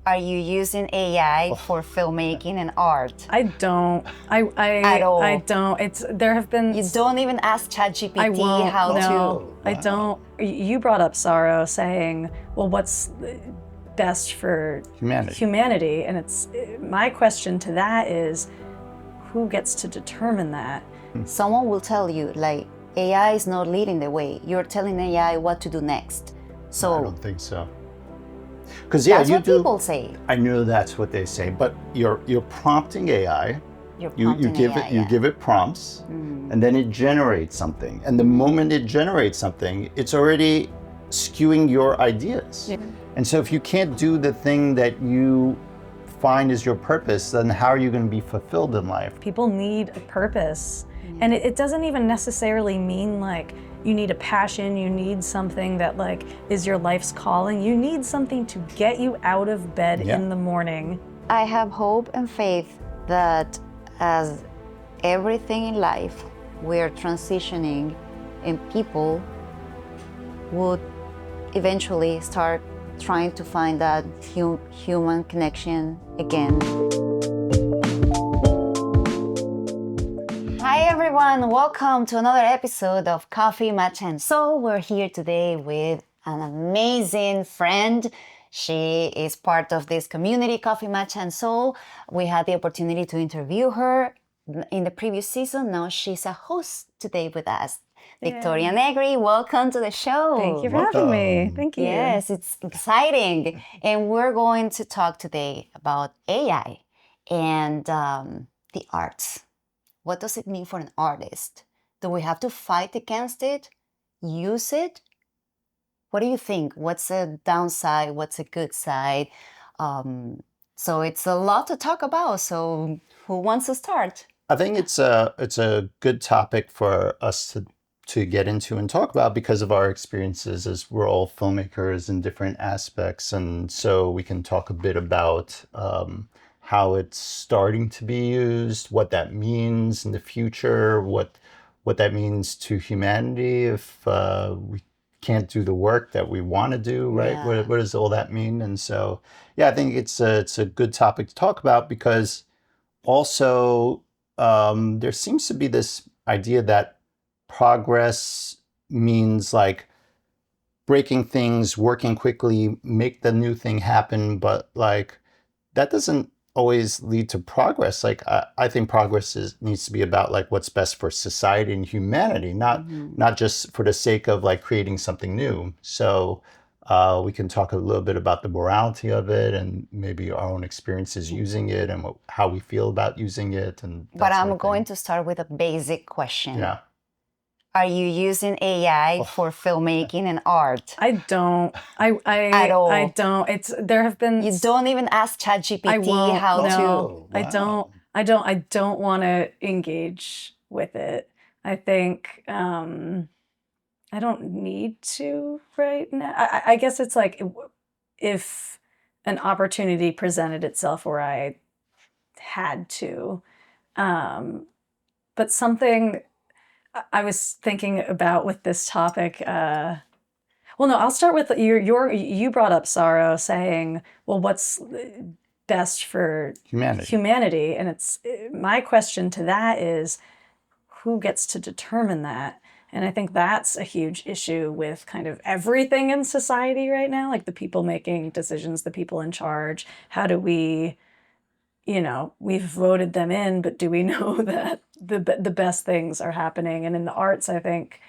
Are you using AI for filmmaking and art? I don't. At all. I don't. There have been. You don't even ask ChatGPT I won't. how No, to. I don't. You brought up Saro saying, "Well, what's best for humanity?" And it's my question to that is, who gets to determine that? Someone will tell you, like, AI is not leading the way. You're telling AI what to do next. So I don't think so. Because yeah, that's you what do. People say. I know that's what they say, but you're prompting AI. You give it prompts, and then it generates something. And the moment it generates something, it's already skewing your ideas. Yeah. And so if you can't do the thing that you find is your purpose, then how are you going to be fulfilled in life? People need a purpose. And it doesn't even necessarily mean like you need a passion, you need something that like is your life's calling. You need something to get you out of bed in the morning. I have hope and faith that as everything in life, we're transitioning and people would eventually start trying to find that human connection again. Hi everyone, welcome to another episode of Coffee, Matcha Soul. We're here today with an amazing friend. She is part of this community, Coffee, Matcha Soul. We had the opportunity to interview her in the previous season. Now she's a host today with us. Victoria Negri, welcome to the show. Thank you for having me. Thank you. Yes, it's exciting. And we're going to talk today about AI and the arts. What does it mean for an artist? Do we have to fight against it? Use it? What do you think? What's a downside? What's a good side? So it's a lot to talk about. So who wants to start? I think it's a good topic for us to get into and talk about because of our experiences as we're all filmmakers in different aspects. And so we can talk a bit about how it's starting to be used, what that means in the future, what that means to humanity if we can't do the work that we want to do, right? Yeah. What does all that mean? And so, yeah, I think it's a good topic to talk about because also there seems to be this idea that progress means like breaking things, working quickly, make the new thing happen, but like that doesn't always lead to progress. Like I think progress needs to be about like what's best for society and humanity, not just for the sake of like creating something new. So we can talk a little bit about the morality of it and maybe our own experiences using it and how we feel about using it. But I'm going to start with a basic question. Yeah. Are you using AI for filmmaking and art? I don't. At all. I don't. There have been. You don't even ask ChatGPT how to. I don't want to engage with it. I think I don't need to right now. I guess it's like if an opportunity presented itself where I had to, but something I was thinking about with this topic. Well, no, I'll start with you brought up Saro saying, well, what's best for humanity? And it's my question to that is, who gets to determine that? And I think that's a huge issue with kind of everything in society right now, like the people making decisions, the people in charge. How do we, we've voted them in, but do we know that the best things are happening? And in the arts, I think,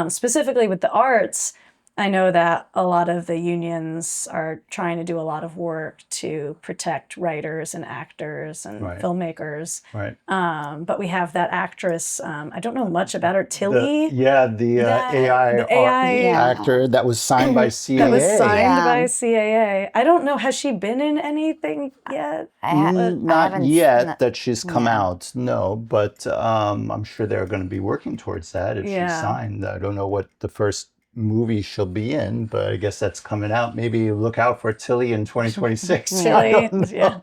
specifically with the arts, I know that a lot of the unions are trying to do a lot of work to protect writers and actors and filmmakers. Right. But we have that actress, I don't know much about her, Tilly. The AI actor that was signed by CAA. That was signed by CAA. I don't know, has she been in anything yet? Not yet that she's come out, no. But I'm sure they're going to be working towards that if she's signed. I don't know what the first movie she'll be in, but I guess that's coming out. Maybe look out for Tilly in 2026. Tilly, Yeah.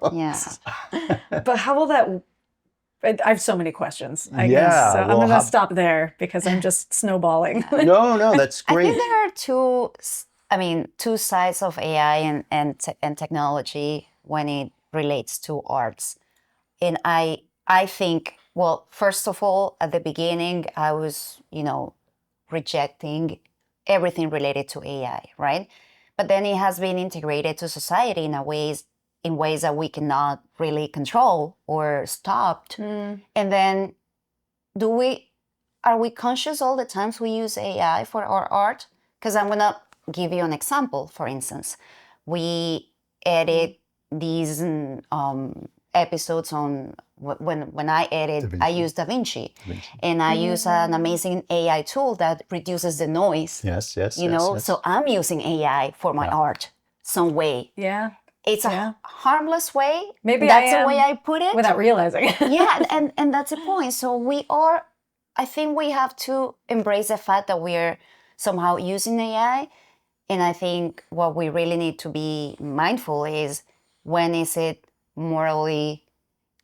But how will that? I have so many questions. I guess so. I'm going to stop there because I'm just snowballing. No, that's great. I think there are two I mean, two sides of AI and technology when it relates to arts. And I think, well, first of all, at the beginning, I was, rejecting everything related to AI, right? But then it has been integrated to society in ways that we cannot really control or stop. And then are we conscious all the times we use AI for our art? Because I'm gonna give you an example. For instance, we edit these episodes on when I edit, I use DaVinci, and I use an amazing AI tool that reduces the noise. Yes, yes, Yes. So I'm using AI for my art some way. Yeah. It's a harmless way. Maybe that's the way I put it without realizing. Yeah, and that's the point. So I think we have to embrace the fact that we're somehow using AI. And I think what we really need to be mindful is, when is it morally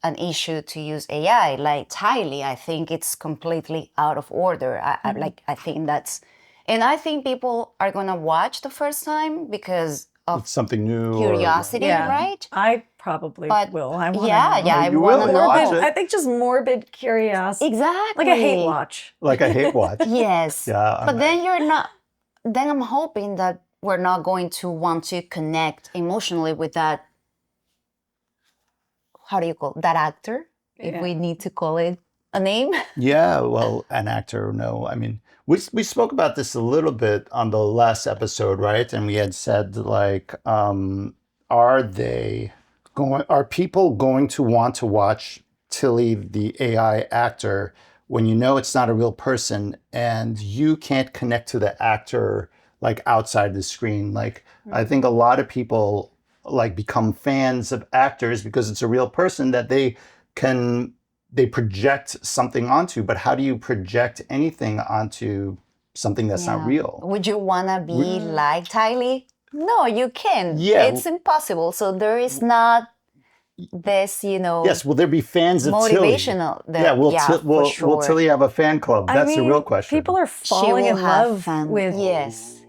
an issue to use AI? Like Tylee, I think it's completely out of order. I think that's, and I think people are gonna watch the first time because of It's something new. curiosity, right? I probably will. I want I you want will to watch know. it. I think just morbid curiosity. Exactly. Like a hate watch. Like a hate watch. Yes. Yeah. But then you're not, then I'm hoping that we're not going to want to connect emotionally with that, how do you call it, that actor, if we need to call it a name. Yeah, well, an actor, no. I mean, we spoke about this a little bit on the last episode, right? And we had said, like, are people going to want to watch Tilly, the AI actor, when you know it's not a real person and you can't connect to the actor like outside the screen? Like, I think a lot of people like become fans of actors because it's a real person that they project something onto. But how do you project anything onto something that's not real? Would you want to be like Tylee? No, you can't. Yeah. It's impossible. So there is not this, Yes, will there be fans of Tilly? motivational. Will Tilly have a fan club? That's the real question. People are falling in love with yes.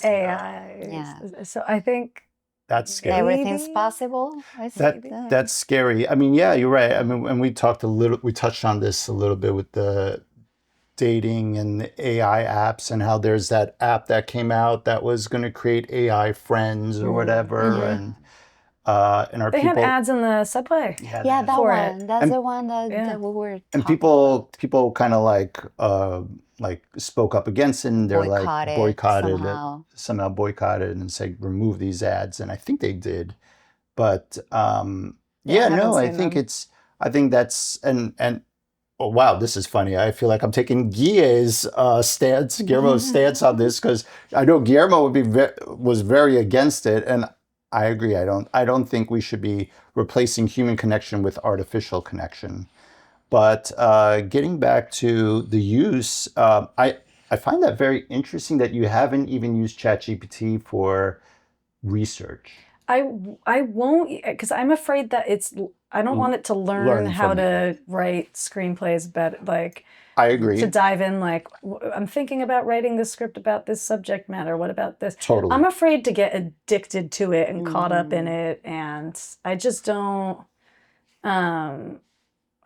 AI. Yeah. So I think that's scary. Everything's possible. That's scary. I mean, yeah, you're right. I mean, and we touched on this a little bit with the dating and the AI apps, and how there's that app that came out that was going to create AI friends or whatever, and our they had ads in the subway. Yeah, that one. That's the one that we were. And people kind of like spoke up against it, and they're like boycotted somehow boycotted and say remove these ads, and I think they did. But I think that's and oh wow, this is funny. I feel like I'm taking Guillermo's stance on this, because I know Guillermo was very against it, and I agree. I don't think we should be replacing human connection with artificial connection. But getting back to the use, I find that very interesting that you haven't even used ChatGPT for research. I won't, because I'm afraid that I don't want it to learn how to write screenplays better. Like, I agree. To dive in, like, I'm thinking about writing this script about this subject matter. What about this? Totally. I'm afraid to get addicted to it and caught up in it, and I just don't.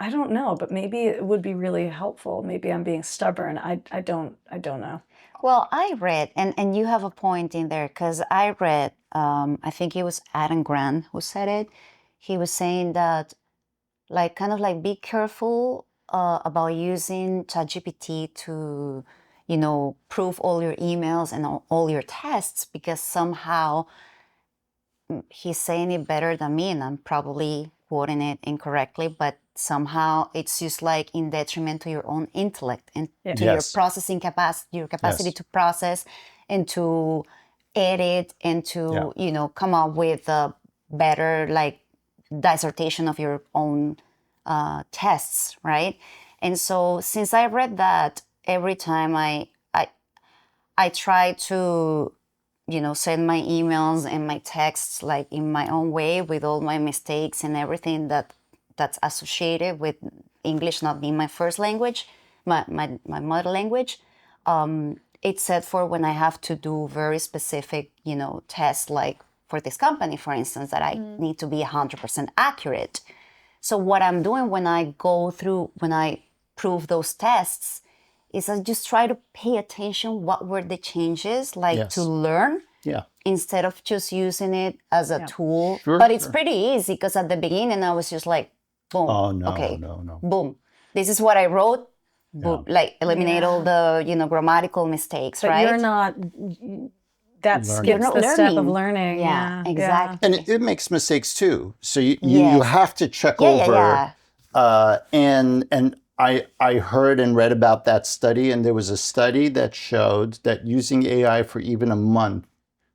I don't know, but maybe it would be really helpful. Maybe I'm being stubborn. I don't know. Well, I read, and you have a point in there, because I read, I think it was Adam Grant who said it. He was saying that, like, kind of like, be careful about using ChatGPT to, prove all your emails and all your tests, because somehow he's saying it better than me, and I'm probably quoting it incorrectly, but somehow it's just like in detriment to your own intellect and to your processing capacity, your capacity to process and to edit and to, come up with a better, like, dissertation of your own tests, right? And so since I read that, every time I try to, send my emails and my texts, like, in my own way, with all my mistakes and everything that's associated with English not being my first language, my mother language. it's set for when I have to do very specific, tests, like for this company, for instance, that I need to be 100% accurate. So what I'm doing when I prove those tests is I just try to pay attention what were the changes, like to learn. Yeah. Instead of just using it as a tool. Sure, but it's pretty easy because at the beginning I was just like, boom. Oh, no, okay, no. Boom. This is what I wrote. Boom. Like eliminate all the, grammatical mistakes, But right? you're not, that Learning. skips You're not the step of learning. learning. Yeah, Yeah, exactly. And it makes mistakes too. So you Yes. have to check Yeah, over. yeah. And I heard and read about that study, and there was a study that showed that using AI for even a month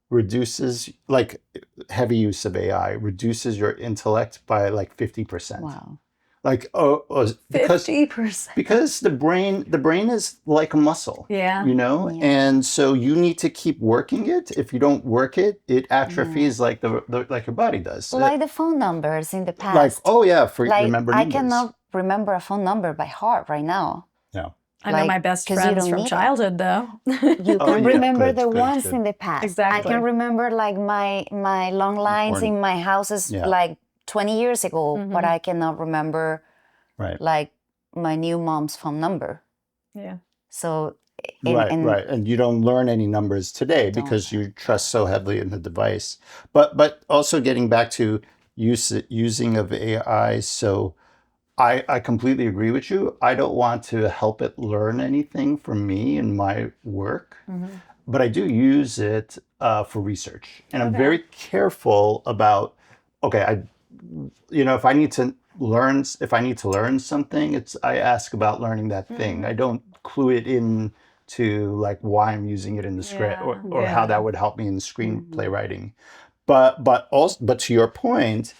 reduces, like heavy use of AI, reduces your intellect by like 50%. Wow. Like because 50%. the brain is like a muscle. Yeah. Yeah. And so you need to keep working it. If you don't work it, it atrophies like like your body does. Like the phone numbers in the past. Like, oh yeah, for like remember I numbers. cannot remember a phone number by heart right now. Yeah. I know my best 'cause you friends don't from need it. childhood, though. You Oh, can yeah. remember Good, the good, ones good. in the past. I Exactly. can remember like my long lines in my houses like 20 years ago, but I cannot remember like my new mom's phone number. Yeah. So Right. And you don't learn any numbers today because you trust so heavily in the device. But also getting back to using of AI, so I completely agree with you. I don't want to help it learn anything from me in my work, but I do use it for research, and I'm very careful about. Okay, if I need to learn something, I ask about learning that thing. I don't clue it in to like why I'm using it in the script or how that would help me in the screenplay writing. But to your point,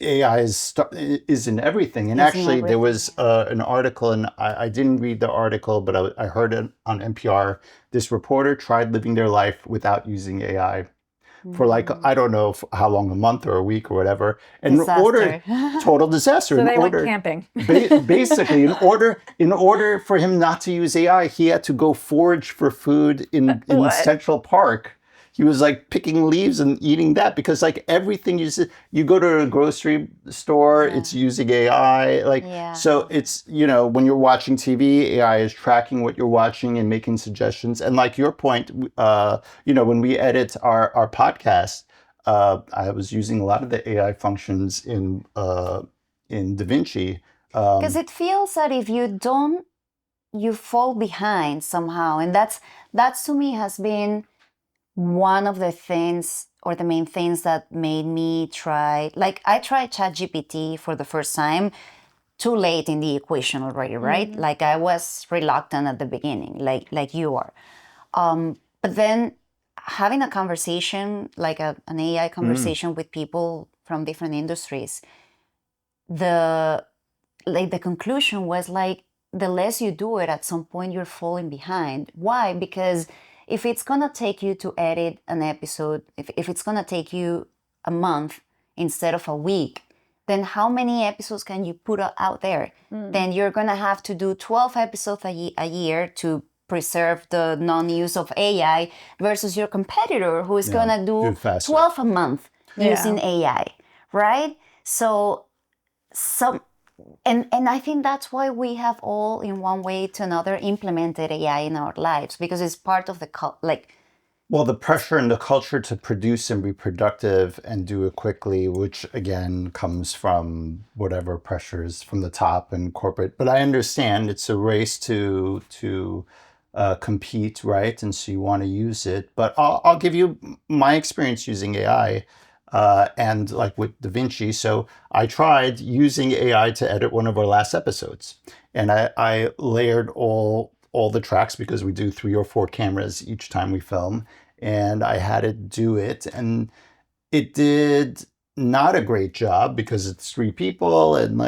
AI is in everything. And actually, there was an article, and I didn't read the article, but I heard it on NPR. This reporter tried living their life without using AI for like, I don't know how long, a month or a week or whatever. And total disaster. So they went camping. Basically, in order for him not to use AI, he had to go forage for food in Central Park. He was like picking leaves and eating that because like everything you go to a grocery store, it's using AI. So it's, when you're watching TV, AI is tracking what you're watching and making suggestions. And like your point, when we edit our podcast, I was using a lot of the AI functions in DaVinci. Because it feels that if you don't, you fall behind somehow. And that's to me has been one of the things or the main things that made me try, like I tried ChatGPT for the first time too late in the equation already, right? Like I was reluctant at the beginning, like you are. But then having a conversation, like an AI conversation with people from different industries, the conclusion was like, the less you do it, at some point you're falling behind. Why? Because if it's gonna take you to edit an episode, if it's gonna take you a month instead of a week, then how many episodes can you put out there? Then you're gonna have to do 12 episodes a year to preserve the non-use of AI versus your competitor who is gonna do 12 a month using AI, right? So and I think that's why we have all, in one way to another, implemented AI in our lives, because it's part of the Well, the pressure and the culture to produce and be productive and do it quickly, which again comes from whatever pressures from the top and corporate. But I understand it's a race to compete, right? And so you want to use it. But I'll give you my experience using AI. And like with DaVinci, so I tried using AI to edit one of our last episodes, and I layered all the tracks because we do 3 or 4 cameras each time we film, and I had it do it, and it did not a great job because it's 3 people and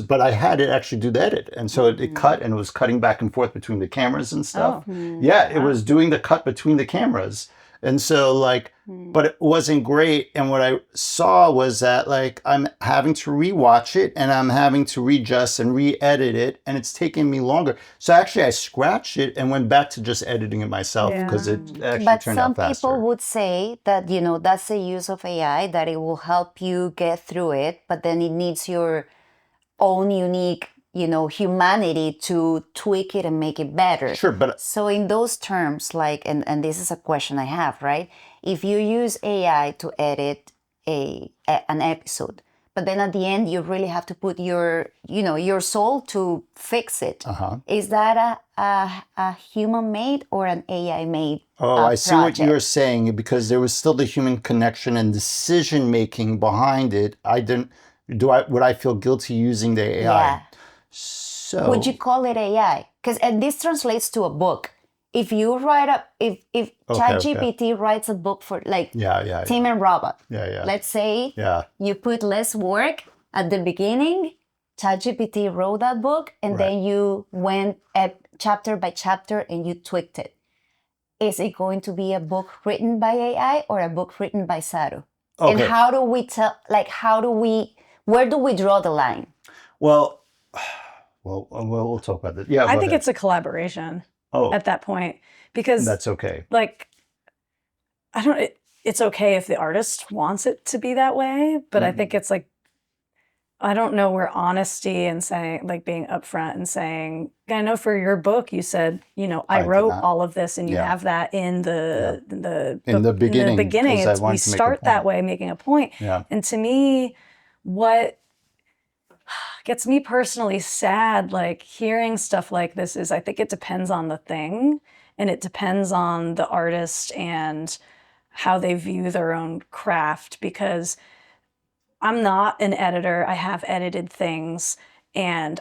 but I had it actually do the edit, and so it cut, and it was cutting back and forth between the cameras and stuff. It was doing the cut between the cameras. And so like, but it wasn't great. And what I saw was that like I'm having to rewatch it and I'm having to readjust and re-edit it, and it's taking me longer. So actually I scratched it and went back to just editing it myself because it actually But turned some out faster. people would say that, you know, that's the use of AI, that it will help you get through it, but then it needs your own unique, you know, humanity to tweak it and make it better. Sure, but So in those terms, like, and this is a question I have, right? If you use AI to edit an episode, but then at the end you really have to put your, you know, your soul to fix it. Is that a human made or an AI made I see what project? you're saying, because there was still the human connection and decision making behind it. Would I feel guilty using the AI? Yeah. So Would you call it AI? Because and this translates to a book. If you write up, if ChatGPT writes a book for like Tim and Robert, let's say you put less work at the beginning, ChatGPT wrote that book, and then you went chapter by chapter and you tweaked it. Is it going to be a book written by AI or a book written by Saro? And how do we tell? Like, where do we draw the line? Well, we'll talk about that. Yeah, I think it's a collaboration at that point, because that's okay. Like, it's okay if the artist wants it to be that way, but I think it's like, I don't know where honesty and saying, like, being upfront and saying, I know for your book you said, you know, I wrote all of this, and you have that in the beginning. We start that way, making a point. And to me, what gets me personally sad, like hearing stuff like this, is I think it depends on the thing, and it depends on the artist and how they view their own craft, because I'm not an editor. I have edited things, and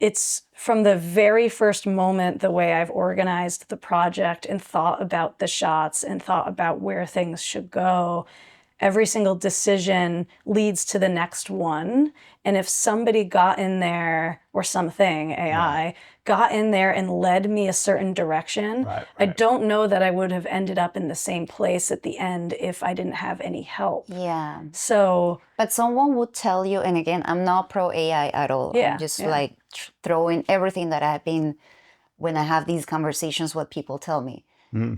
it's from the very first moment, the way I've organized the project and thought about the shots and thought about where things should go. Every single decision leads to the next one. And if somebody got in there, or something, AI, got in there and led me a certain direction, I don't know that I would have ended up in the same place at the end if I didn't have any help. Yeah. So, but someone would tell you, and again, I'm not pro AI at all. I'm just like throwing everything that I've been, when I have these conversations, what people tell me.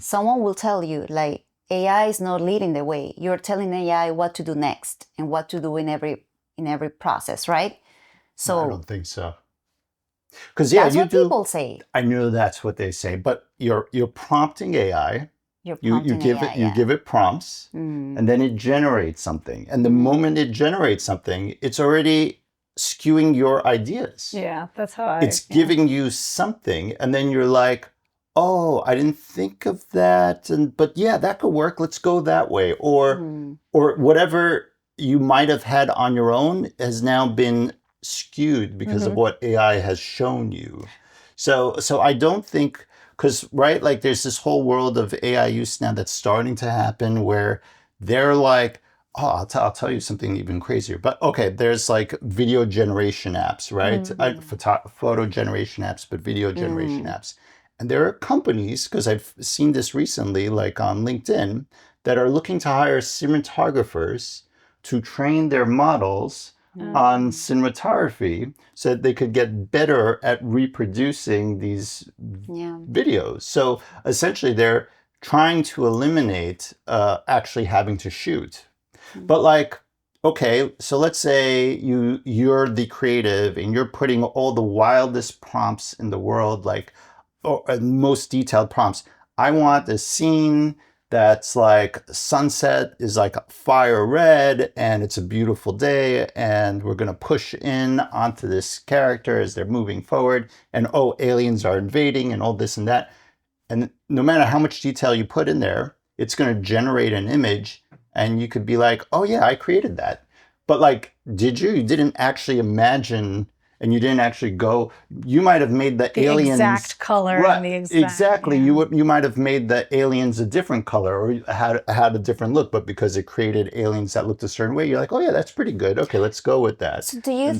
Someone will tell you, like, AI is not leading the way. You're telling AI what to do next and what to do in every process, right? So I don't think so. Because that's what people say. I know that's what they say, but you're prompting AI. You give it prompts, and then it generates something. And the moment it generates something, it's already skewing your ideas. Yeah, that's how it's giving you something, and then you're like, oh, I didn't think of that, but yeah, that could work. Let's go that way, or whatever you might have had on your own has now been skewed because of what AI has shown you. So I don't think, because like there's this whole world of AI use now that's starting to happen where they're like, oh, I'll tell you something even crazier. But okay, there's like video generation apps, right? Photo generation apps, but video generation apps. And there are companies, because I've seen this recently, like on LinkedIn, that are looking to hire cinematographers to train their models on cinematography so that they could get better at reproducing these videos. So essentially, they're trying to eliminate actually having to shoot. But like, okay, so let's say you're the creative and you're putting all the wildest prompts in the world, like, or most detailed prompts. I want a scene that's like sunset is like fire red and it's a beautiful day and we're going to push in onto this character as they're moving forward, and oh, aliens are invading and all this and that. And no matter how much detail you put in there, it's going to generate an image, and you could be like, oh yeah, I created that. But like, did you? You didn't actually imagine, and you didn't actually go. You might have made the aliens exact color, and the exact You might have made the aliens a different color or had a different look, but because it created aliens that looked a certain way, you're like, oh yeah, that's pretty good. Okay, let's go with that. So do you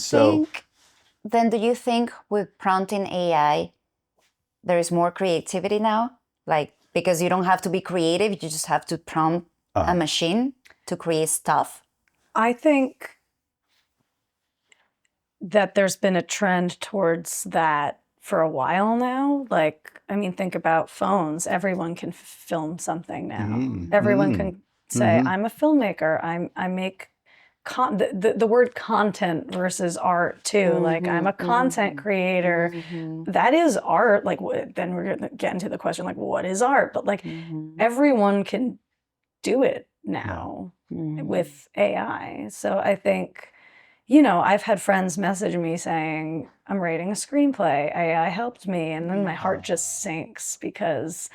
think with prompting AI, there is more creativity now? Like because you don't have to be creative. You just have to prompt a machine to create stuff. I think that there's been a trend towards that for a while now. Like, I mean, think about phones. Everyone can film something now. Everyone can say, I'm a filmmaker. I make the word content versus art too. Like, I'm a content creator. That is art. Like, then we're going to get into the question, like, what is art? But like, everyone can do it now with AI. So I think, you know, I've had friends message me saying, I'm writing a screenplay, AI helped me. And then my heart just sinks because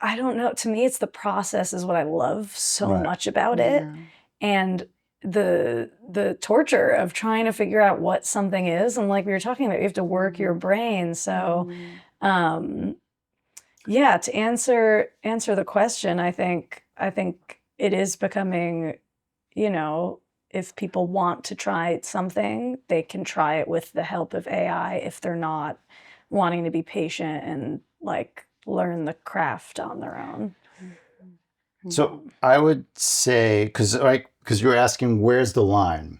I don't know. To me, it's the process is what I love so much about it. And the torture of trying to figure out what something is. And like we were talking about, you have to work your brain. So, yeah, to answer the question, I think it is becoming, you know, if people want to try something, they can try it with the help of AI if they're not wanting to be patient and like learn the craft on their own. So I would say, because you were asking where's the line,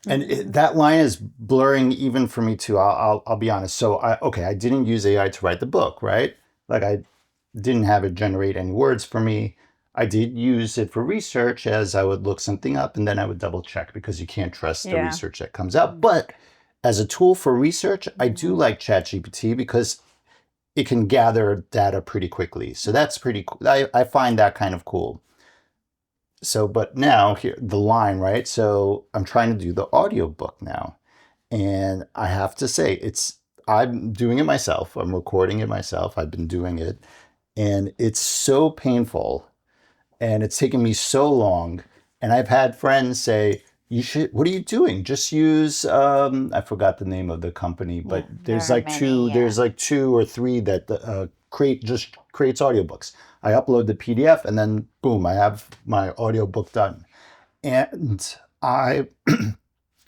and that line is blurring even for me too. I'll be honest. So I didn't use AI to write the book, right? Like I didn't have it generate any words for me. I did use it for research, as I would look something up and then I would double check because you can't trust the research that comes out. But as a tool for research, I do like ChatGPT because it can gather data pretty quickly. So that's pretty cool. I find that kind of cool. So, but now here, the line, right? So I'm trying to do the audiobook now. And I have to say, I'm doing it myself. I'm recording it myself. I've been doing it. And it's so painful. And it's taken me so long. And I've had friends say, what are you doing? Just use, I forgot the name of the company, but there's like two or three that creates audiobooks. I upload the PDF and then boom, I have my audiobook done. And I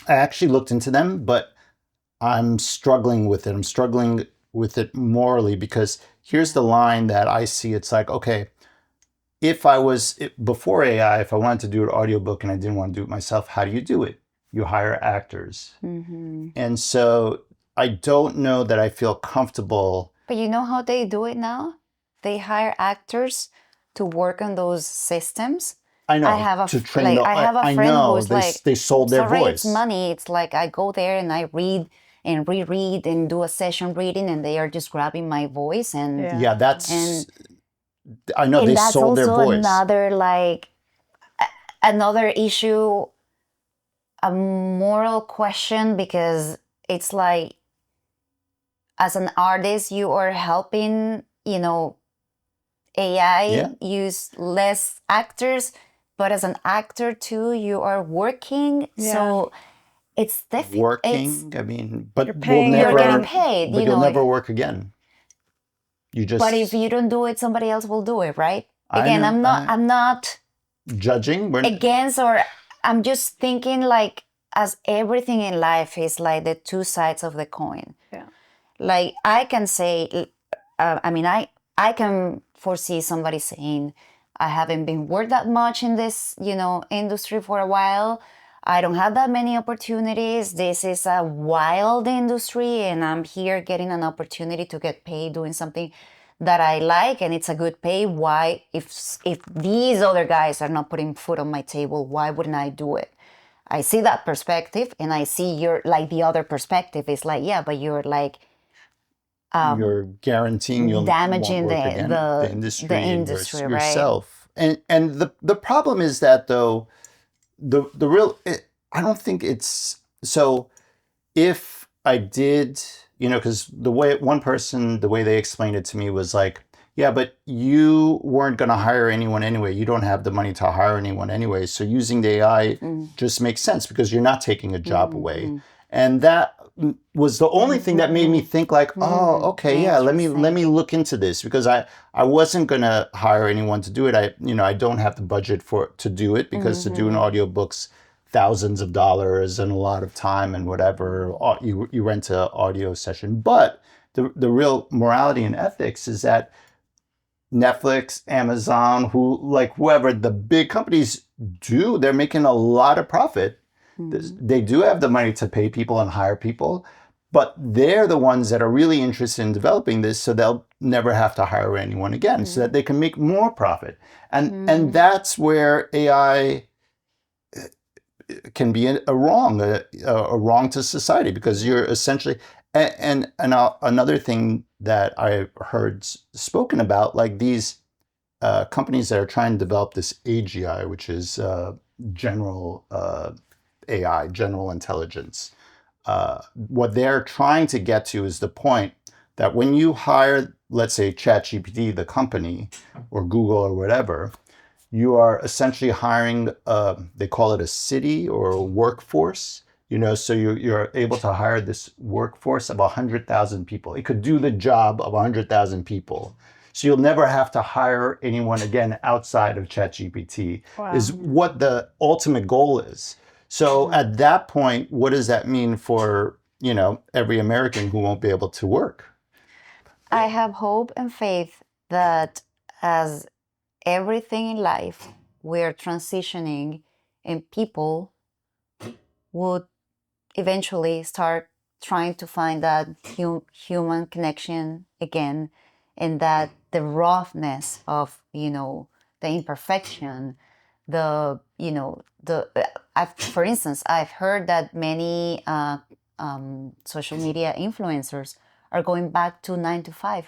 actually looked into them, but I'm struggling with it. I'm struggling with it morally because here's the line that I see. It's like, okay, before AI, if I wanted to do an audiobook and I didn't want to do it myself, how do you do it? You hire actors. And so I don't know that I feel comfortable. But you know how they do it now? They hire actors to work on those systems. I know. I have a friend who's they sold their sorry, voice. It's money. It's like I go there and I read and reread and do a session reading, and they are just grabbing my voice and I know they sold their voice. Another issue, a moral question, because it's like, as an artist, you are helping, you know, AI use less actors, but as an actor too, you are working. So it's difficult. Working, I mean, but you're getting paid. But you'll never work again. But if you don't do it, somebody else will do it, right? Again, I'm not judging. Against, or I'm just thinking, like, as everything in life is like the two sides of the coin. Yeah. Like I can say, I can foresee somebody saying, I haven't been worked that much in this, you know, industry for a while. I don't have that many opportunities. This is a wild industry, and I'm here getting an opportunity to get paid doing something that I like, and it's a good pay. Why, if these other guys are not putting food on my table, why wouldn't I do it? I see that perspective, and I see the other perspective is like, yeah, but you're like, you're guaranteeing you'll damaging the industry right? yourself. And the problem is that though, the real, I don't think it's, so if I did, you know, because the way they explained it to me was like, yeah, but you weren't going to hire anyone anyway. You don't have the money to hire anyone anyway. So using the AI just makes sense because you're not taking a job away. And that was the only thing that made me think like, oh, okay, yeah, let me look into this, because I wasn't going to hire anyone to do it. I don't have the budget to do it, because to do an audiobook's thousands of dollars and a lot of time and whatever. You rent an audio session. But the real morality and ethics is that Netflix, Amazon, whoever the big companies they're making a lot of profit. They do have the money to pay people and hire people, but they're the ones that are really interested in developing this, so they'll never have to hire anyone again, so that they can make more profit. And that's where AI can be a wrong to society, because you're essentially another thing that I heard spoken about, like these companies that are trying to develop this AGI, which is general AI, general intelligence. What they're trying to get to is the point that when you hire, let's say, ChatGPT, the company, or Google or whatever, you are essentially hiring, they call it a city or a workforce, so you're able to hire this workforce of 100,000 people. It could do the job of 100,000 people. So you'll never have to hire anyone again outside of ChatGPT, is what the ultimate goal is. So at that point, what does that mean for, every American who won't be able to work? I have hope and faith that as everything in life, we're transitioning, and people would eventually start trying to find that human connection again, and that the roughness of the imperfection, the for instance, I've heard that many social media influencers are going back to 9 to 5,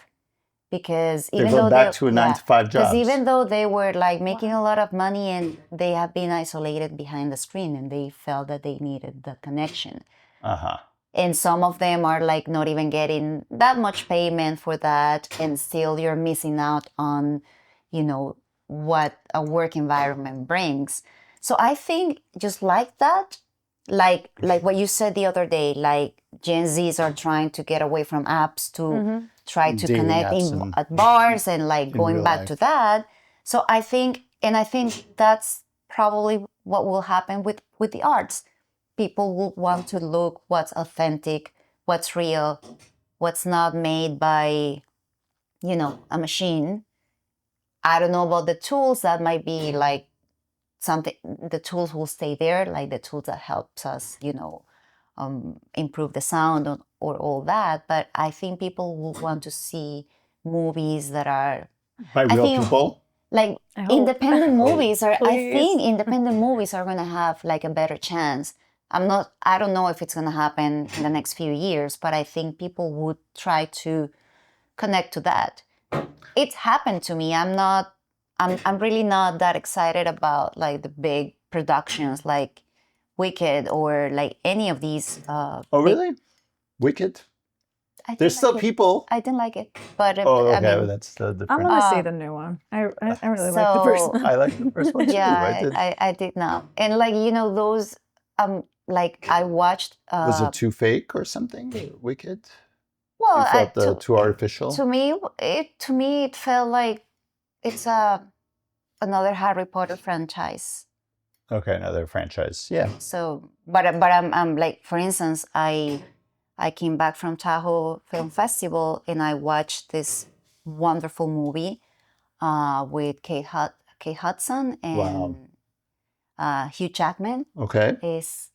because even though back to a 9 to 5 job, because even though they were like making a lot of money, and they have been isolated behind the screen, and they felt that they needed the connection. And some of them are like not even getting that much payment for that, and still you're missing out on what a work environment brings. So I think just like that, like what you said the other day, like Gen Zs are trying to get away from apps to try to Dating connect apps at bars, and like going back to that. So I think that's probably what will happen with the arts. People will want to look what's authentic, what's real, what's not made by a machine. I don't know about the tools. That might be like something, the tools will stay there, like the tools that helps us improve the sound, or all that. But I think people will want to see movies that are by real people. Like independent movies are. I Please. think independent movies are gonna have like a better chance. I don't know if it's gonna happen in the next few years, but I think people would try to connect to that. It's happened to me. I'm really not that excited about like the big productions like Wicked, or like any of these. Oh, really? Wicked? I There's didn't still like it. people. I didn't like it, but Oh, okay. I Well, mean, that's the I'm different. gonna see the new one. I really like the first one. I like the first one too. yeah, I did not. And like those like I watched. Was it too fake or something? Wicked? Well, You felt too artificial? to me it felt like it's another Harry Potter franchise. Okay, another franchise. Yeah. So, but I'm like, for instance, I came back from Tahoe Film Festival, and I watched this wonderful movie with Kate Hudson and Hugh Jackman. Okay. Is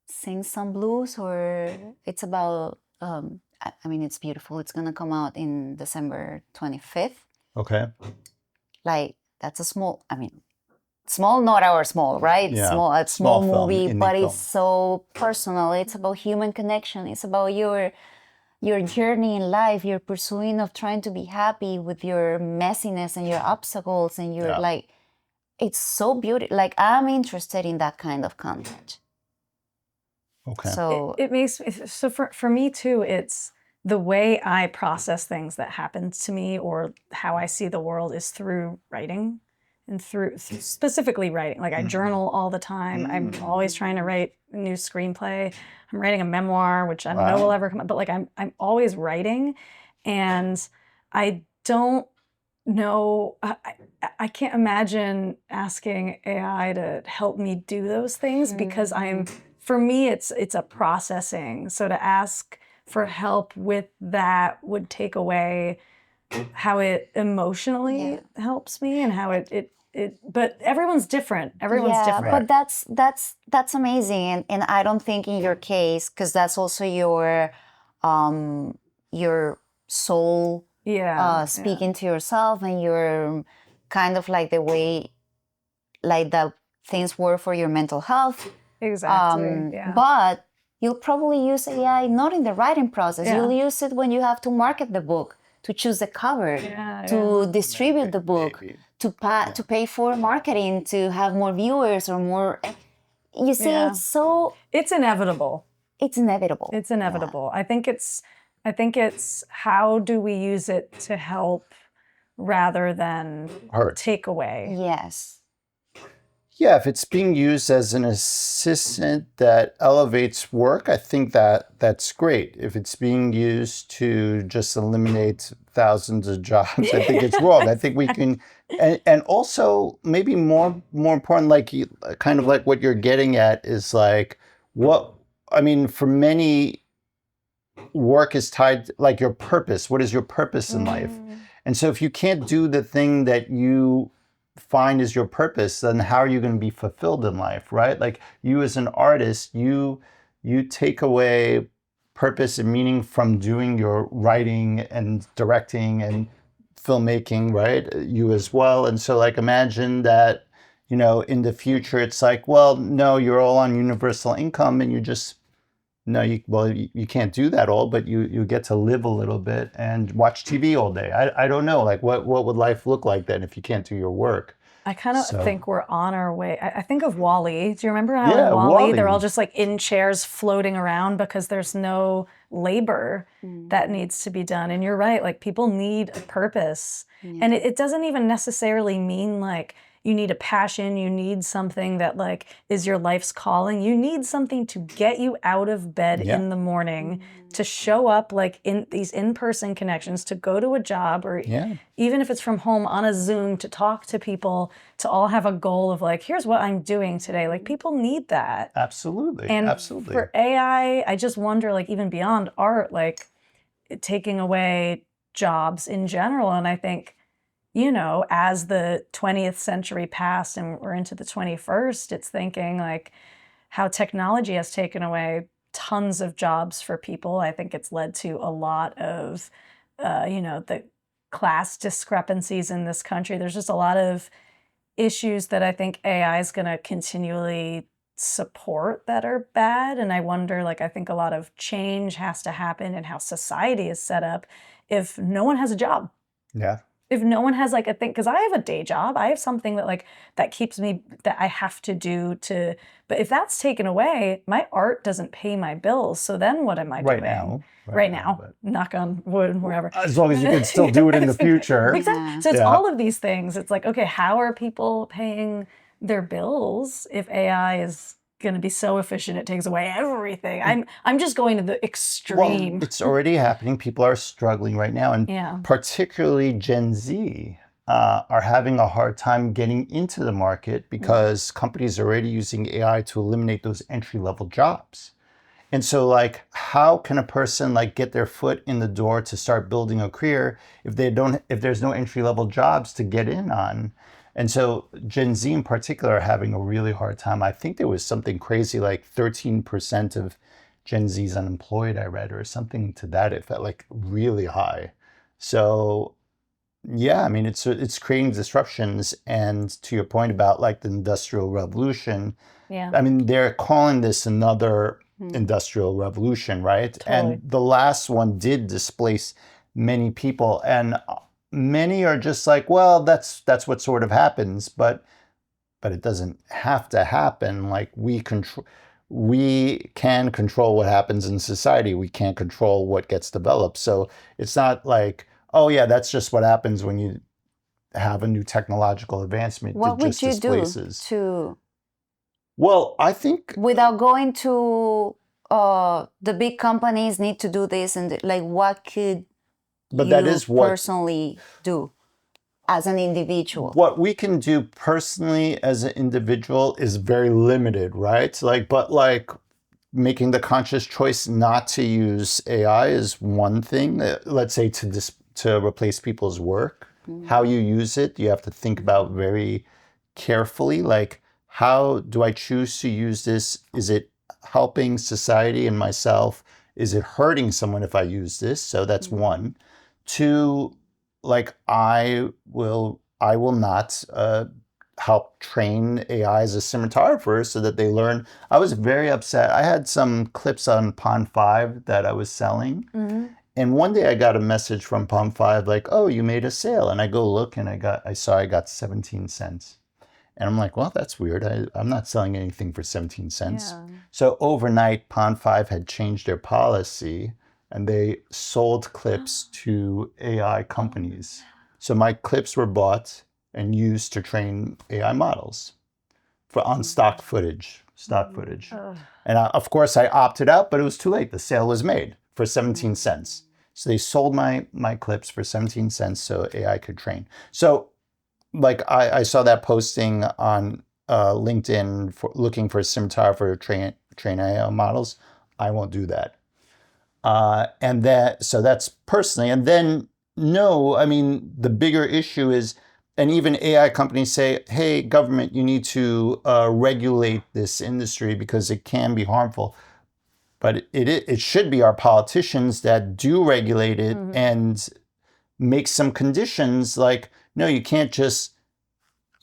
Sing Some Blues, or it's about. I mean, it's beautiful. It's gonna come out in December 25th. Okay. Like that's a small. I mean, small, not our small, right? Yeah. A small Small movie, film, but indie it's so personal. It's about human connection. It's about your journey in life, your pursuing of trying to be happy with your messiness and your obstacles, and your like. It's so beautiful. Like I'm interested in that kind of content. Okay. So it makes so for me too. It's the way I process things that happen to me, or how I see the world, is through writing. And through specifically writing, like I journal all the time. I'm always trying to write a new screenplay. I'm writing a memoir, which I don't know will ever come out, but like I'm always writing, and I don't know. I can't imagine asking AI to help me do those things, because for me it's a processing. So to ask for help with that would take away how it emotionally helps me and how it but everyone's different. Everyone's different. But that's amazing, and I don't think in your case, because that's also your soul speaking to yourself, and your kind of like the way like the things work for your mental health. Exactly. But you'll probably use AI not in the writing process. You'll use it when you have to market the book, to choose the cover, to distribute the book, to pay for marketing, to have more viewers or more. You see, it's inevitable. It's inevitable. It's inevitable. I think it's how do we use it to help rather than take away. Yes. Yeah, if it's being used as an assistant that elevates work, I think that's great. If it's being used to just eliminate thousands of jobs, I think it's wrong. I think we can, and also maybe more important, like kind of like what you're getting at is like for many, work is tied like your purpose. What is your purpose in life? And so if you can't do the thing that you find is your purpose, then how are you going to be fulfilled in life, right? Like you as an artist, you take away purpose and meaning from doing your writing and directing and filmmaking, right? You as well. And so like imagine that, in the future, it's like, well, no, you're all on universal income and you just, no, you can't do that all, but you get to live a little bit and watch TV all day. I don't know, like what would life look like then if you can't do your work? I kind of think we're on our way. I think of WALL-E. Do you remember how in WALL-E they're all just like in chairs floating around because there's no labor that needs to be done? And you're right, like people need a purpose. And it doesn't even necessarily mean like you need a passion, you need something that like is your life's calling. You need something to get you out of bed in the morning, to show up like in these in-person connections, to go to a job, or even if it's from home on a Zoom, to talk to people, to all have a goal of like, here's what I'm doing today. Like people need that. Absolutely. And absolutely. For AI, I just wonder, like even beyond art, like taking away jobs in general. And I think, as the 20th century passed and we're into the 21st, it's thinking like how technology has taken away tons of jobs for people. I think it's led to a lot of, the class discrepancies in this country. There's just a lot of issues that I think AI is going to continually support that are bad. And I wonder, like, I think a lot of change has to happen in how society is set up if no one has a job. Yeah. If no one has like a thing, because I have a day job, I have something that like that keeps me, that I have to do to, but if that's taken away, my art doesn't pay my bills. So then what am I doing? Right now, knock on wood, wherever. As long as you can still do it in the future. Exactly. So it's all of these things. It's like, okay, how are people paying their bills if AI is going to be so efficient it takes away everything? I'm just going to the extreme. Well, it's already happening. People are struggling right now, and particularly Gen Z are having a hard time getting into the market because companies are already using AI to eliminate those entry-level jobs. And so like, how can a person like get their foot in the door to start building a career if there's no entry-level jobs to get in on? And so Gen Z in particular are having a really hard time. I think there was something crazy like 13% of Gen Z's unemployed, I read, or something to that effect, like really high. So yeah, I mean, it's creating disruptions. And to your point about like the Industrial Revolution, I mean, they're calling this another Industrial Revolution, right? Totally. And the last one did displace many people, and many are just like, well, that's what sort of happens, but it doesn't have to happen. Like we can control what happens in society. We can't control what gets developed. So it's not like, oh yeah, that's just what happens when you have a new technological advancement. What would you do to? Well, I think without going to the big companies need to do this, and like what could that is what personally do as an individual? What we can do personally as an individual is very limited, right? But making the conscious choice not to use AI is one thing. Let's say to to replace people's work. How you use it, you have to think about very carefully. Like, how do I choose to use this? Is it helping society and myself? Is it hurting someone if I use this? So that's one. Two, like I will not help train AI as a cinematographer so that they learn. I was very upset. I had some clips on Pond 5 that I was selling. And one day I got a message from Pond 5 like, oh, you made a sale. And I go look and I saw I got 17 cents. And I'm like, well, that's weird. I'm not selling anything for 17 cents. Yeah. So overnight, Pond 5 had changed their policy and they sold clips to AI companies. So my clips were bought and used to train AI models on stock footage. Ugh. And of course, I opted out, but it was too late. The sale was made for 17 cents. So they sold my clips for 17 cents so AI could train. So like I saw that posting on LinkedIn for looking for a cinematographer to train AI models. I won't do that. So that's personally. And then no, I mean, the bigger issue is, and even AI companies say, hey, government, you need to regulate this industry because it can be harmful. But it should be our politicians that do regulate it and make some conditions like, no, you can't just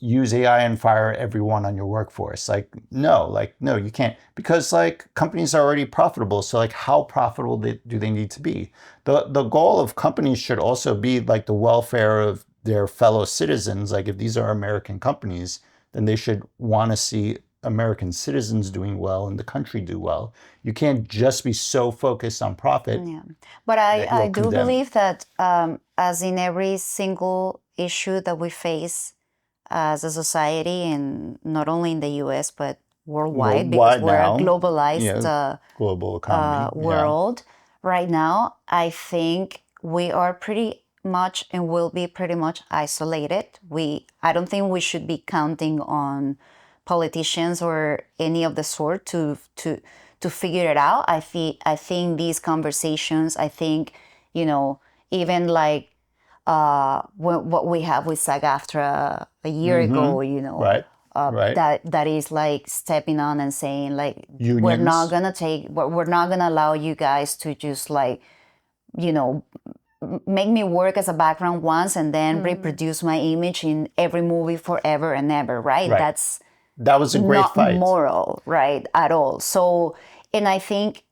use AI and fire everyone on your workforce. Like, no, you can't. Because like companies are already profitable. So like how profitable do they need to be? The goal of companies should also be like the welfare of their fellow citizens. Like if these are American companies, then they should want to see American citizens doing well and the country do well. You can't just be so focused on profit. Yeah, but I do believe that as in every single issue that we face as a society, and not only in the U.S. but worldwide, because we're a globalized global economy world right now, I think we are pretty much and will be pretty much isolated. I don't think we should be counting on politicians or any of the sort to figure it out. I think these conversations, I think, even like what we have with SAG-AFTRA a year ago, right. that is like stepping on and saying like, Unions. we're not gonna allow you guys to just like, make me work as a background once and then reproduce my image in every movie forever and ever, right? That was a great fight. Not moral, right, at all. So, and I think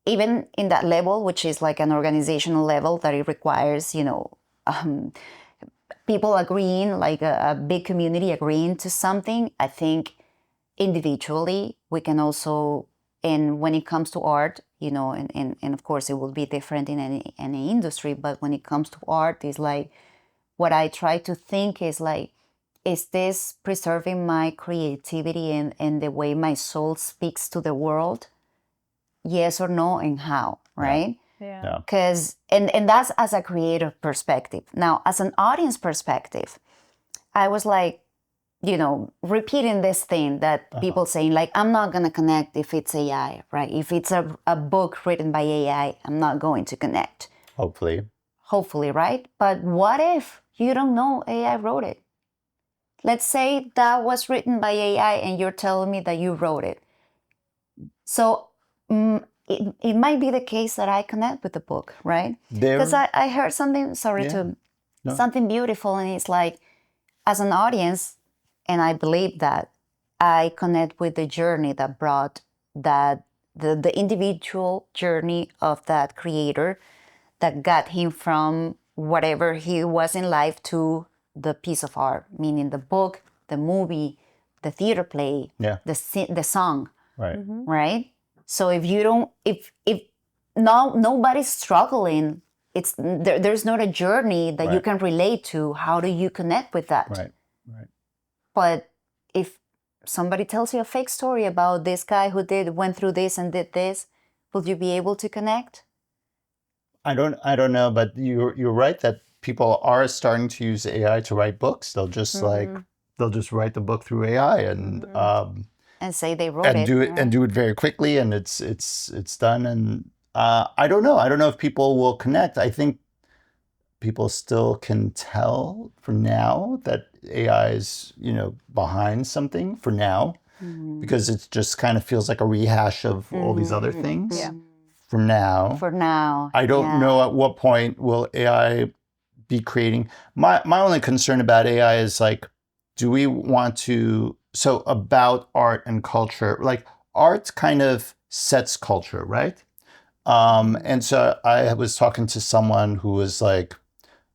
even in that level, which is like an organizational level, that it requires, people agreeing, like a big community agreeing to something. I think individually we can also, and when it comes to art, and of course it will be different in any industry, but when it comes to art, it's like, what I try to think is like, is this preserving my creativity and the way my soul speaks to the world? Yes or no, and how, right? Yeah. Because, and that's as a creative perspective. Now, as an audience perspective, I was like, repeating this thing that people saying like, I'm not going to connect if it's AI, right? If it's a book written by AI, I'm not going to connect. Hopefully, right? But what if you don't know AI wrote it? Let's say that was written by AI and you're telling me that you wrote it. So it might be the case that I connect with the book, right? Because I heard something, something beautiful, and it's like, as an audience, and I believe that I connect with the journey that brought that, the individual journey of that creator that got him from whatever he was in life to the piece of art, meaning the book, the movie, the theater play, the song, right? So if nobody's struggling, there's not a journey that you can relate to. How do you connect with that? Right. But if somebody tells you a fake story about this guy who went through this and did this, will you be able to connect? I don't know, but you're right that people are starting to use AI to write books. They'll just write the book through AI and say they wrote it, and do it very quickly, and it's done. And I don't know if people will connect. I think people still can tell for now that AI is, behind something for now, because it just kind of feels like a rehash of all these other things. Yeah. For now. For now. I don't know at what point will AI be creating. My only concern about AI is like, do we want to, so about art and culture, like art kind of sets culture, right? And so I was talking to someone who was like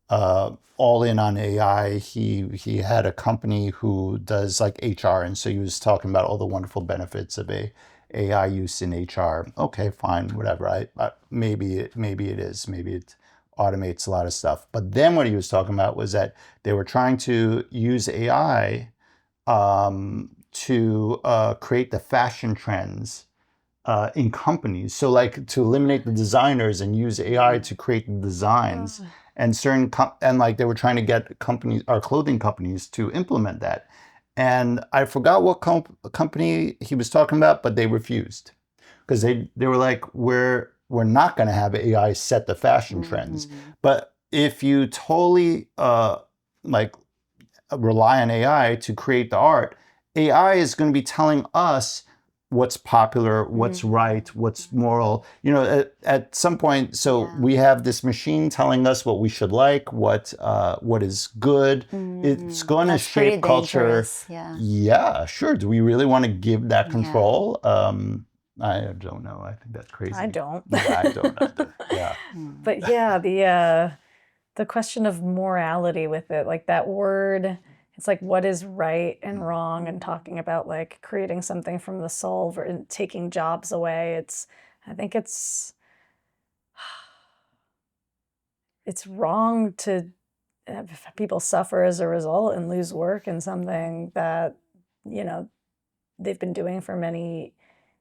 all in on AI. He had a company who does like HR, and so he was talking about all the wonderful benefits of AI use in HR. Okay, fine, whatever. Maybe it is. Maybe it automates a lot of stuff. But then what he was talking about was that they were trying to use AI to create the fashion trends in companies. So like to eliminate the designers and use AI to create the designs. And and like they were trying to get companies or clothing companies to implement that. And I forgot what company he was talking about, but they refused because they were like, we're not going to have AI set the fashion trends. But if you totally like rely on AI to create the art, AI is going to be telling us what's popular, what's right, what's moral. At some point, so we have this machine telling us what we should like, what is good. It's going to shape culture. Yeah, sure. Do we really want to give that control? I don't know. I think that's crazy. I don't. Yeah, I don't either. Yeah. But yeah, the question of morality with it, like that word, it's like what is right and wrong, and talking about like creating something from the soul and taking jobs away. I think it's wrong to have people suffer as a result and lose work in something that, they've been doing for many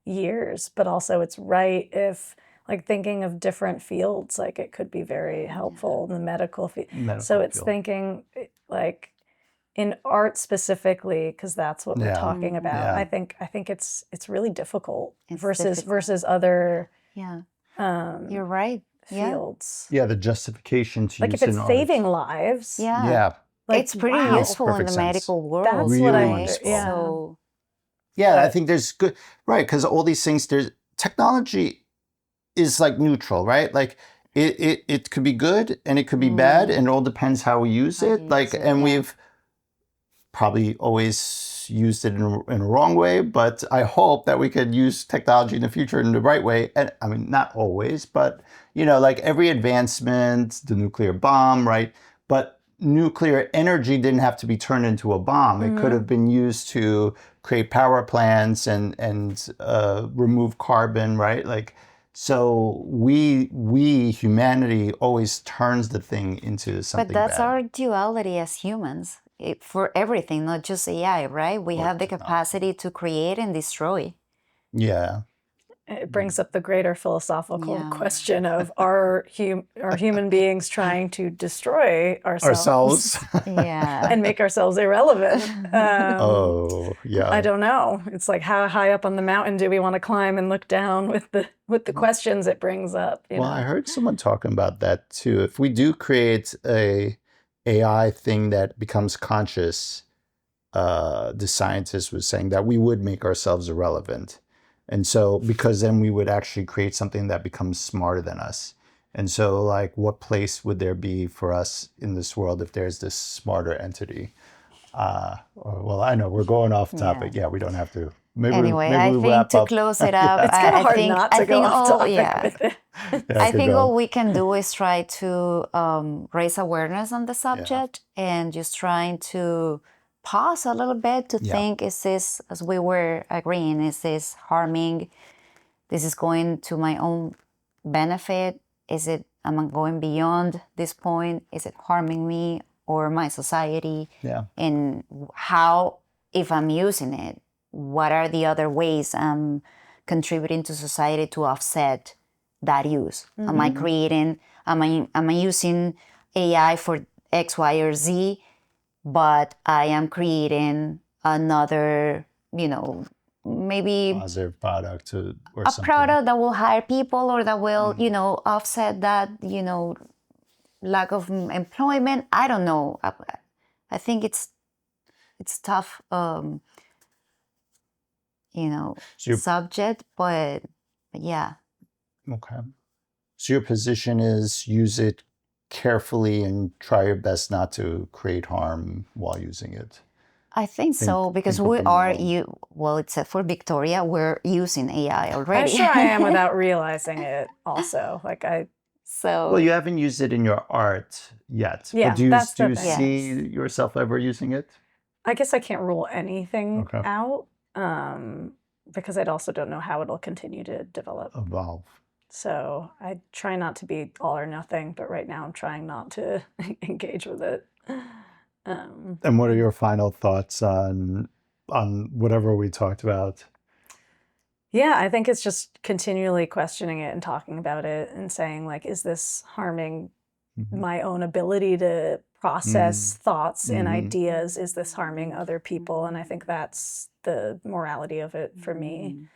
years. But also it's right if, like, thinking of different fields, like it could be very helpful in the medical field. So it's thinking like in art specifically, because that's what we're talking about. I think it's really difficult versus other you're right. fields. Yeah, the justification to like use if it's in saving art. lives. Yeah. Like, It's pretty wow. useful in the medical world. That's really what I useful. yeah. So Yeah, I think there's good, right? Because all these things, there's technology is like neutral, right? Like it could be good and it could be bad, and it all depends how we use it. We've probably always used it in a wrong way, but I hope that we could use technology in the future in the right way. And I mean, not always, but like every advancement, the nuclear bomb, right? But nuclear energy didn't have to be turned into a bomb. It could have been used to create power plants and remove carbon, right? Like, so we humanity always turns the thing into something but that's bad. our duality as humans. For everything, not just AI, right? We have the capacity to create and destroy. Yeah. It brings up the greater philosophical question of are human beings trying to destroy ourselves and make ourselves irrelevant? I don't know. It's like, how high up on the mountain do we want to climb and look down with the questions it brings up? I heard someone talking about that too. If we do create a AI thing that becomes conscious, the scientist was saying that we would make ourselves irrelevant. And so, because then we would actually create something that becomes smarter than us. And so, like, what place would there be for us in this world if there's this smarter entity? Well, I know we're going off topic. Yeah, we don't have to. Maybe I think wrap to up. close it up, It's kind of hard not to go off topic with it. I think all we can do is try to raise awareness on the subject and just trying to pause a little bit to think, is this, as we were agreeing, is this harming? This is going to my own benefit? Am I going beyond this point? Is it harming me or my society? Yeah. And how, if I'm using it, what are the other ways I'm contributing to society to offset that use? Am I creating, am I using AI for X, Y, or Z, but I am creating another, maybe positive product or a something. product that will hire people or that will, offset that, lack of employment. I don't know. I think it's tough, So subject, but yeah. okay. So your position is use it carefully and try your best not to create harm while using it. I think so, because think we open are your well, except for Victoria, we're using AI I'm already. sure I am without realizing it also. Like So Well, you haven't used it in your art yet. Yeah, But do you, that's do the you thing. see Yes. yourself ever using it? I guess I can't rule anything Okay. out, because I also don't know how it'll continue to develop. Evolve. So I try not to be all or nothing, but right now I'm trying not to engage with it. And what are your final thoughts on whatever we talked about? Yeah, I think it's just continually questioning it and talking about it and saying, like, is this harming my own ability to process thoughts and ideas? Is this harming other people? And I think that's the morality of it for me,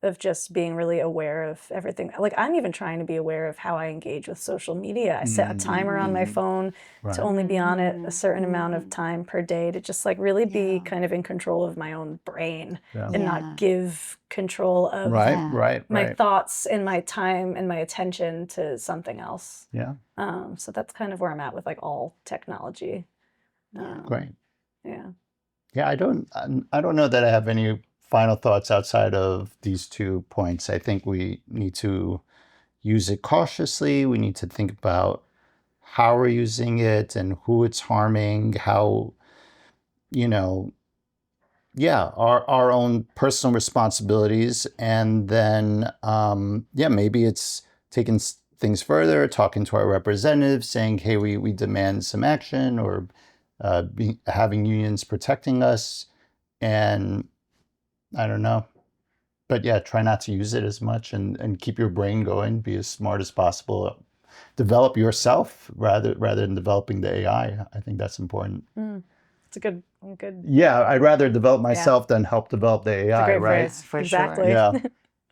of just being really aware of everything. Like, I'm even trying to be aware of how I engage with social media. I set a timer on my phone to only be on it a certain amount of time per day, to just like really be kind of in control of my own brain and not give control of my thoughts and my time and my attention to something else. Yeah. So that's kind of where I'm at with like all technology. Great. Yeah. Yeah, I don't know that I have any final thoughts outside of these 2 points. I think we need to use it cautiously. We need to think about how we're using it and who it's harming, how, our own personal responsibilities. And then, maybe it's taking things further, talking to our representatives, saying, hey, we demand some action, or having unions protecting us. And I don't know. But yeah, try not to use it as much, and keep your brain going, be as smart as possible. Develop yourself rather than developing the AI. I think that's important. It's a good. Yeah, I'd rather develop myself than help develop the AI, It's a great right? phrase. For exactly. sure. Yeah.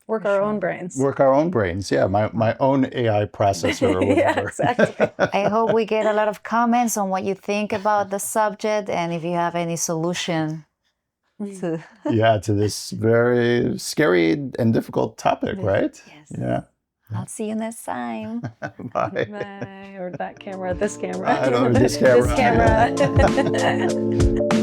Work our own brains. Work our own brains. Yeah, my own AI processor or whatever. Yeah, exactly. I hope we get a lot of comments on what you think about the subject, and if you have any solution to to this very scary and difficult topic, right? Yes. Yeah. I'll see you next time. Bye. Bye. Or that camera, this camera. I don't know, this camera. This camera.